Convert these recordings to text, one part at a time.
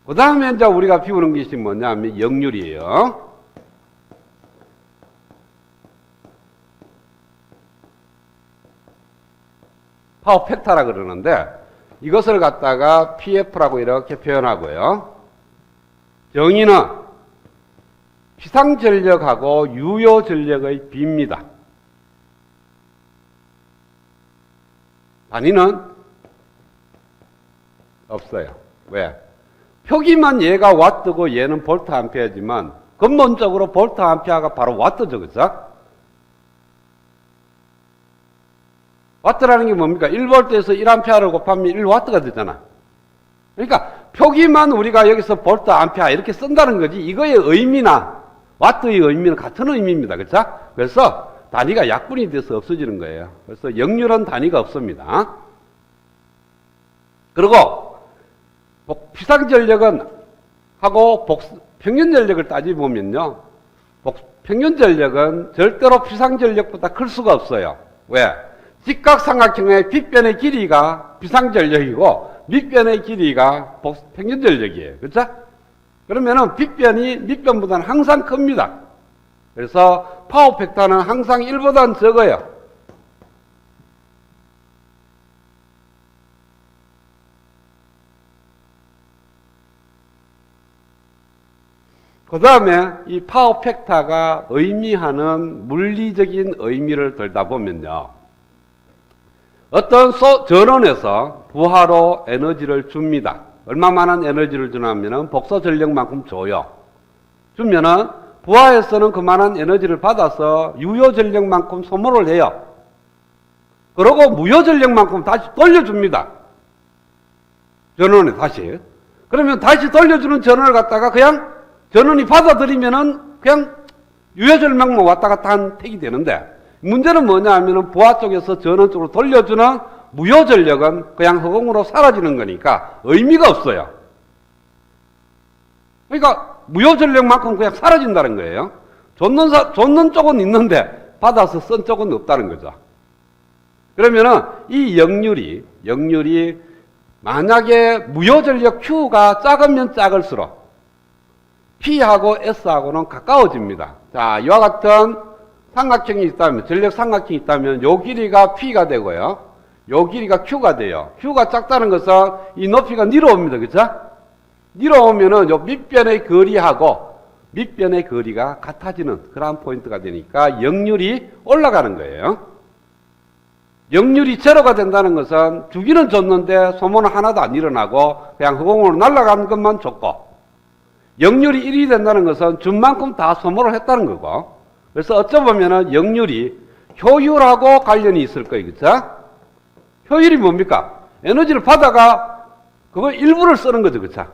그 다음에 이제 우리가 비우는 것이 뭐냐면 역률이에요. 파워 팩터라 그러는데 이것을 갖다가 PF라고 이렇게 표현하고요. 정의는 피상전력하고 유효전력의 비입니다. 단위는 없어요. 왜? 표기만 얘가 와트고 얘는 볼트 암페어지만 근본적으로 볼트 암페어가 바로 와트죠. 그죠? 와트라는 게 뭡니까? 1볼트에서 1암페어를 곱하면 1와트가 되잖아. 그러니까 표기만 우리가 여기서 볼트 암페어 이렇게 쓴다는 거지 이거의 의미나 와트의 의미는 같은 의미입니다. 그렇죠? 그래서 단위가 약분이 돼서 없어지는 거예요. 그래서 역률은 단위가 없습니다. 그리고 피상전력은 하고 평균전력을 따져보면요. 평균전력은 절대로 피상전력보다 클 수가 없어요. 왜? 직각삼각형의 빗변의 길이가 피상전력이고 밑변의 길이가 평균전력이에요. 그렇죠? 그러면은 빗변이 밑변보다는 항상 큽니다. 그래서 파워 팩터는 항상 1보다는 적어요. 그 다음에 이 파워 팩터가 의미하는 물리적인 의미를 들다 보면요. 어떤 전원에서 부하로 에너지를 줍니다. 얼마만한 에너지를 주냐면은 복소 전력만큼 줘요. 주면은 부하에서는 그만한 에너지를 받아서 유효 전력만큼 소모를 해요. 그러고 무효 전력만큼 다시 돌려줍니다. 전원에 다시. 그러면 다시 돌려주는 전원을 갖다가 그냥 전원이 받아들이면은 그냥 유효 전력만 왔다 갔다 한 택이 되는데 문제는 뭐냐 하면은 부하 쪽에서 전원 쪽으로 돌려주는 무효 전력은 그냥 허공으로 사라지는 거니까 의미가 없어요. 그러니까 무효 전력만큼 그냥 사라진다는 거예요. 줬는 쪽은 있는데 받아서 쓴 쪽은 없다는 거죠. 그러면은 이 역률이 만약에 무효 전력 Q가 작으면 작을수록 P하고 S하고는 가까워집니다. 자, 이와 같은 삼각형이 있다면, 전력 삼각형이 있다면 요 길이가 P가 되고요. 요 길이가 Q가 돼요. Q가 작다는 것은 이 높이가 내려옵니다. 그죠? 내려오면은 요 밑변의 거리하고 밑변의 거리가 같아지는 그런 포인트가 되니까 역률이 올라가는 거예요. 역률이 제로가 된다는 것은 주기는 줬는데 소모는 하나도 안 일어나고 그냥 허공으로 날아가는 것만 줬고 역률이 1이 된다는 것은 준 만큼 다 소모를 했다는 거고 그래서 어쩌보면은 역률이 효율하고 관련이 있을 거예요. 그쵸? 효율이 뭡니까? 에너지를 받아가 그걸 일부를 쓰는 거죠. 그쵸?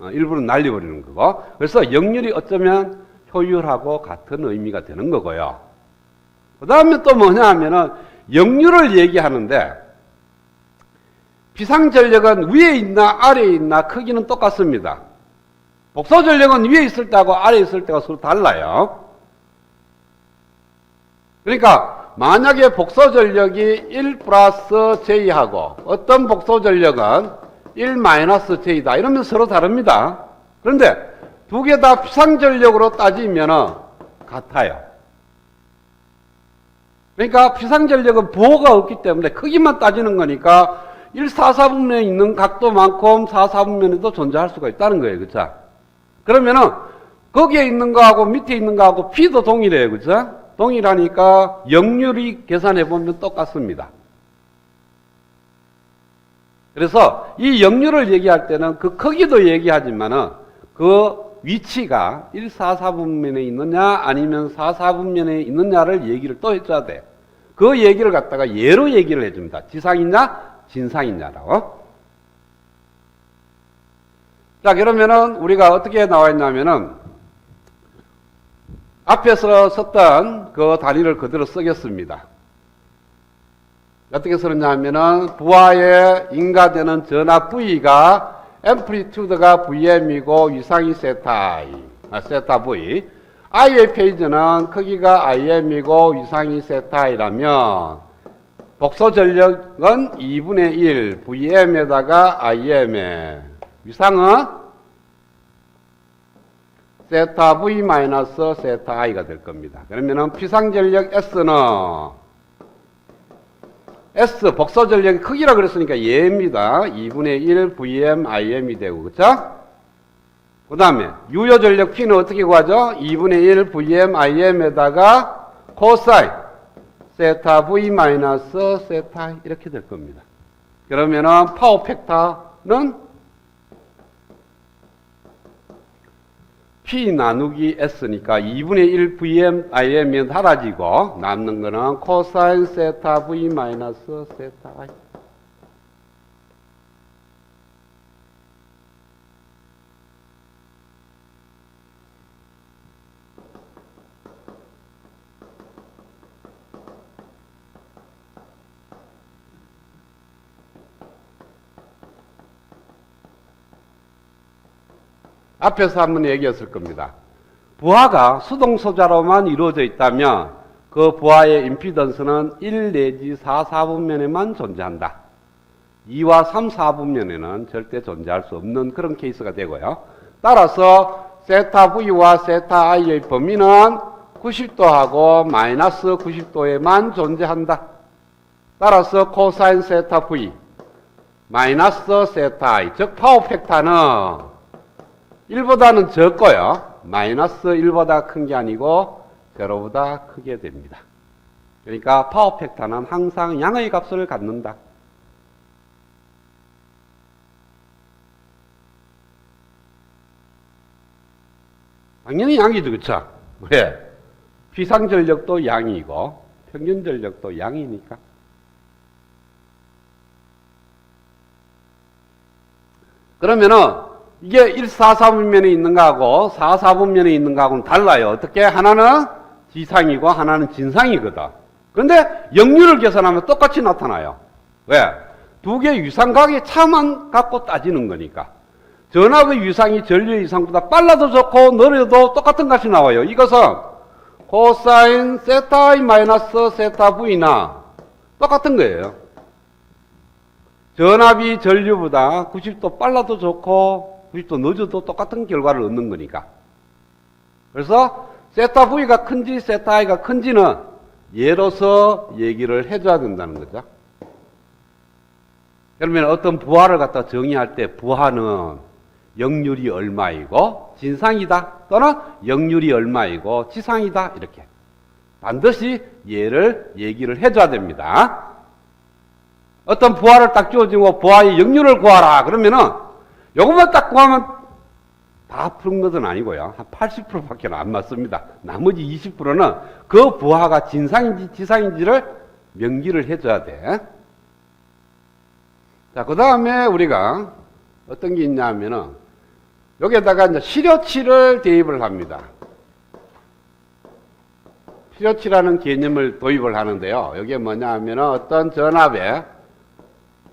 일부는 날려버리는 거고 그래서 역률이 어쩌면 효율하고 같은 의미가 되는 거고요. 그 다음에 또 뭐냐 하면은 역률을 얘기하는데 피상전력은 위에 있나 아래에 있나 크기는 똑같습니다. 복소전력은 위에 있을 때하고 아래에 있을 때가 서로 달라요. 그러니까 만약에 복소전력이 1 플러스 J하고 어떤 복소전력은 1 마이너스 J다 이러면 서로 다릅니다. 그런데 두 개 다 피상전력으로 따지면 같아요. 그러니까 피상전력은 부호가 없기 때문에 크기만 따지는 거니까 1/4사분면에 있는 각도만큼 4/4분면에도 존재할 수가 있다는 거예요. 그쵸? 그러면은 거기에 있는 거하고 밑에 있는 거하고 P도 동일해요. 그죠? 동일하니까 역률이 계산해 보면 똑같습니다. 그래서 이 역률을 얘기할 때는 그 크기도 얘기하지만은 그 위치가 1/4사분면에 있느냐 아니면 4/4분면에 있느냐를 얘기를 또 해줘야 돼. 그 얘기를 갖다가 예로 얘기를 해줍니다. 지상이냐 진상이냐라고. 자, 그러면은 우리가 어떻게 나와 있냐면은 앞에서 썼던 그 단위를 그대로 쓰겠습니다. 어떻게 쓰느냐 하면은 부하에 인가되는 전압 V가 앰플리튜드가 Vm이고 위상이 세타 V. I의 페이지는 크기가 Im이고 위상이 세타이라면 복소 전력은 2분의 1 Vm에다가 Im에 위상은 세타 V 마이너스 세타 I가 될 겁니다. 그러면은 피상전력 S는 S 복소전력의 크기라 그랬으니까 얘입니다. 2분의 1 VM IM이 되고, 그쵸? 그 다음에 유효전력 P는 어떻게 구하죠? 2분의 1 VM IM에다가 코사인 세타 V 마이너스 세타 I 이렇게 될 겁니다. 그러면은 파워 팩터는 P 나누기 S니까 2분의 1 VM IM이 사라지고 남는 거는 코사인 세타 V 마이너스 세타 I. 앞에서 한번 얘기했을 겁니다. 부하가 수동소자로만 이루어져 있다면 그 부하의 임피던스는 1 내지 4, 4분면에만 존재한다. 2와 3, 4분면에는 절대 존재할 수 없는 그런 케이스가 되고요. 따라서 세타 V와 세타 I의 범위는 90도하고 마이너스 90도에만 존재한다. 따라서 코사인 세타 V 마이너스 세타 I, 즉 파워 팩터는 1보다는 적고요. 마이너스 1보다 큰 게 아니고 제로보다 크게 됩니다. 그러니까 파워 팩터는 항상 양의 값을 갖는다. 당연히 양이죠, 그쵸? 왜? 피상전력도 양이고 평균전력도 양이니까. 그러면은 이게 1, 4, 4분면에 있는 거하고 4, 4분면에 있는 거하고는 달라요. 어떻게? 하나는 지상이고 하나는 진상이거든. 그런데 역률을 계산하면 똑같이 나타나요. 왜? 두 개의 유상각의 차만 갖고 따지는 거니까. 전압의 유상이 전류의 유상보다 빨라도 좋고 느려도 똑같은 값이 나와요. 이것은 코사인 세타 I 마이너스 세타 V나 똑같은 거예요. 전압이 전류보다 90도 빨라도 좋고 90도 늦어도 똑같은 결과를 얻는 거니까. 그래서 세타 V가 큰지 세타 I가 큰지는 예로서 얘기를 해줘야 된다는 거죠. 그러면 어떤 부하를 갖다 정의할 때 부하는 역률이 얼마이고 진상이다 또는 역률이 얼마이고 지상이다 이렇게 반드시 얘기를 해줘야 됩니다. 어떤 부하를 딱 주어지고 부하의 역률을 구하라 그러면은 요것만 딱 구하면 다 푸는 것은 아니고요. 한 80%밖에 안 맞습니다. 나머지 20%는 그 부하가 진상인지 지상인지를 명기를 해줘야 돼. 자, 그 다음에 우리가 어떤 게 있냐 하면은 여기에다가 이제 시료치를 대입을 합니다. 시료치라는 개념을 도입을 하는데요. 여기에 뭐냐 하면은 어떤 전압의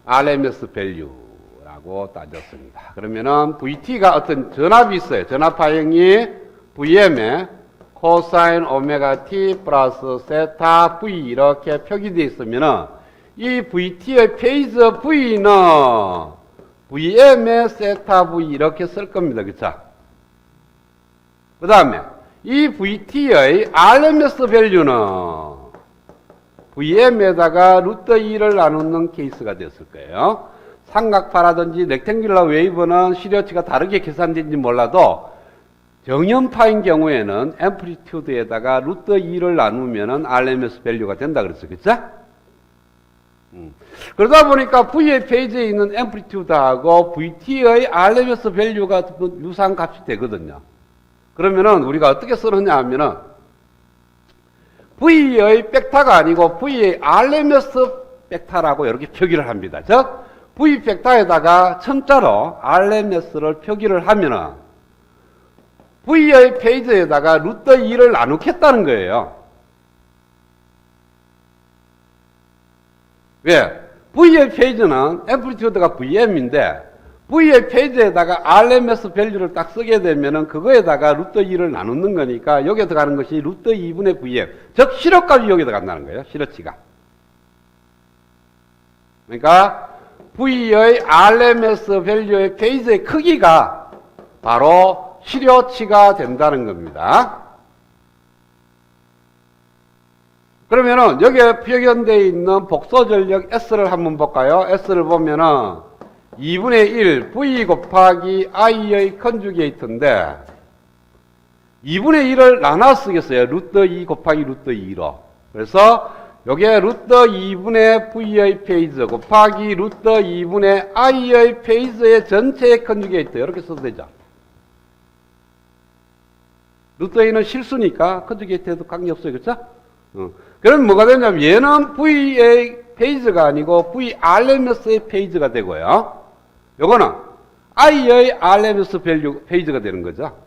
RMS 밸류라고 따졌습니다. 그러면은 VT가 어떤 전압이 있어요. 전압 파형이 VM에 코사인 오메가 T 플러스 세타 V 이렇게 표기되어 있으면은 이 VT의 페이즈 V는 VM의 세타 V 이렇게 쓸 겁니다. 그쵸? 그 다음에 이 VT의 RMS 밸류는 VM에다가 루트 2를 나누는 케이스가 됐을 거예요. 삼각파라든지 렉탱귤러 웨이브는 시료치가 다르게 계산된지 몰라도 정연파인 경우에는 앰플리튜드에다가 루트 2를 나누면은 RMS 밸류가 된다 그랬어요. 그쵸? 그러다 보니까 V의 페이지에 있는 앰플리튜드하고 VT의 RMS 밸류가 유사한 값이 되거든요. 그러면은 우리가 어떻게 쓰느냐 하면은 V의 벡터가 아니고 V의 RMS 벡터라고 이렇게 표기를 합니다. 즉 V 벡터에다가 첨자로 RMS를 표기를 하면은 V의 페이지에다가 루트 2를 나누겠다는 거예요. 왜? V의 페이지는 앰플리튜드가 VM인데 V의 페이지에다가 RMS 밸류를 딱 쓰게 되면은 그거에다가 루트 2를 나누는 거니까 여기에 들어가는 것이 루트 2분의 VM. 즉, 시료값이 여기에 들어간다는 거예요. 시료치가. 그러니까 V의 RMS 밸류의 페이지의 크기가 바로 실효치가 된다는 겁니다. 그러면은 여기에 표현되어 있는 복소 전력 S를 한번 볼까요? S를 보면은 2분의 1 V 곱하기 I의 컨주게이트인데 2분의 1을 나눠 쓰겠어요. 루트 2 곱하기 루트 2로. 그래서 요게 루트 2분의 V의 페이즈 곱하기 루트 2분의 I의 페이즈의 전체의 컨주게이트 이렇게 써도 되죠. 루트 A는 실수니까 컨주게이트에도 관계없어요. 그렇죠? 그럼 뭐가 되냐면 얘는 V의 페이즈가 아니고 VRMS의 페이즈가 되고요. 요거는 I의 RMS 밸류 페이즈가 되는 거죠.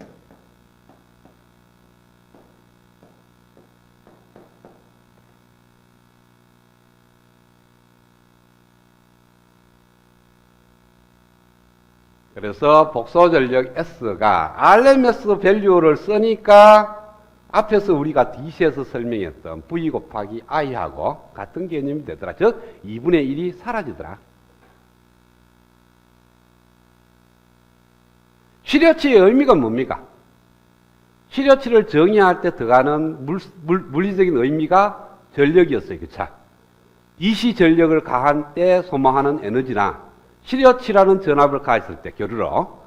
그래서 복소 전력 S가 RMS 밸류를 쓰니까 앞에서 우리가 DC에서 설명했던 V 곱하기 I하고 같은 개념이 되더라. 즉 2분의 1이 사라지더라. 실효치의 의미가 뭡니까? 실효치를 정의할 때 들어가는 물리적인 의미가 전력이었어요. 그쵸? DC 전력을 가한 때 소모하는 에너지나 실효치라는 전압을 가했을 때 교류로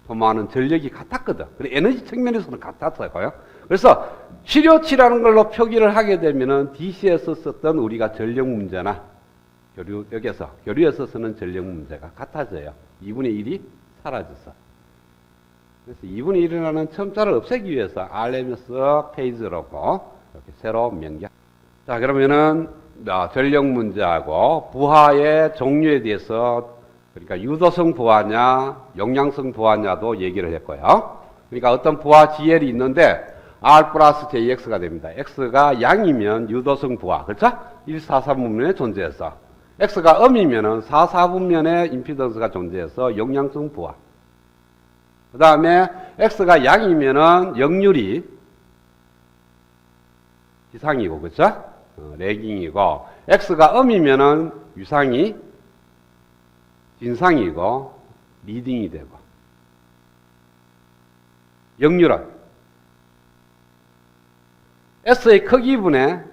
소모하는 전력이 같았거든. 그리고 에너지 측면에서는 같았어요. 그래서 실효치라는 걸로 표기를 하게 되면은 DC에서 썼던 우리가 전력 문제나 교류에서 쓰는 전력 문제가 같아져요. 2분의 1이 사라져서. 그래서 2분의 1이라는 첨자를 없애기 위해서 RMS 페이즈라고 이렇게 새로 명기합니다. 자, 그러면은 전력 문제하고 부하의 종류에 대해서 그러니까 유도성 부하냐, 용량성 부하냐도 얘기를 했고요. 그러니까 어떤 부하 GL이 있는데 R 플러스 JX가 됩니다. X가 양이면 유도성 부하, 그렇죠? 1, 4, 3분면에 존재해서 X가 음이면은 4, 4분면에 임피던스가 존재해서 용량성 부하. 그 다음에 X가 양이면은 역률이 지상이고, 그렇죠? 레깅이고, X가 음이면은 유상이 진상이고 리딩이 되고. 역률은 S의 크기분의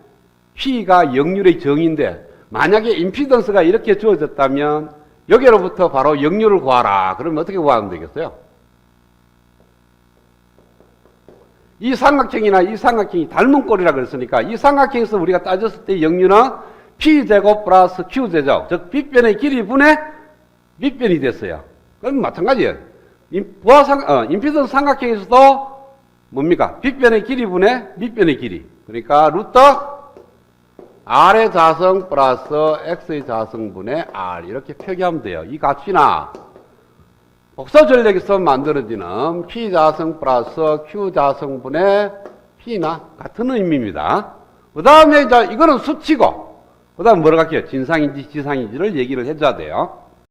P가 역률의 정의인데 만약에 임피던스가 이렇게 주어졌다면 여기로부터 바로 역률을 구하라. 그러면 어떻게 구하면 되겠어요? 이 삼각형이나 이 삼각형이 닮은 꼴이라 그랬으니까 이 삼각형에서 우리가 따졌을 때 역률은 P제곱 플러스 Q제곱, 즉 빗변의 길이 분의 밑변이 됐어요. 그럼 마찬가지예요. 임피던스 삼각형에서도 뭡니까? 빗변의 길이 분의 밑변의 길이. 그러니까 루트 R의 자성 플러스 X의 자성분의 R 이렇게 표기하면 돼요. 이 값이나 복소 전력에서 만들어지는 P 자성 플러스 Q 자성분의 P나 같은 의미입니다. 그 다음에 이제 이거는 수치고 그 다음에 뭐라고 할게요? 진상인지 지상인지를 얘기를 해줘야 돼요.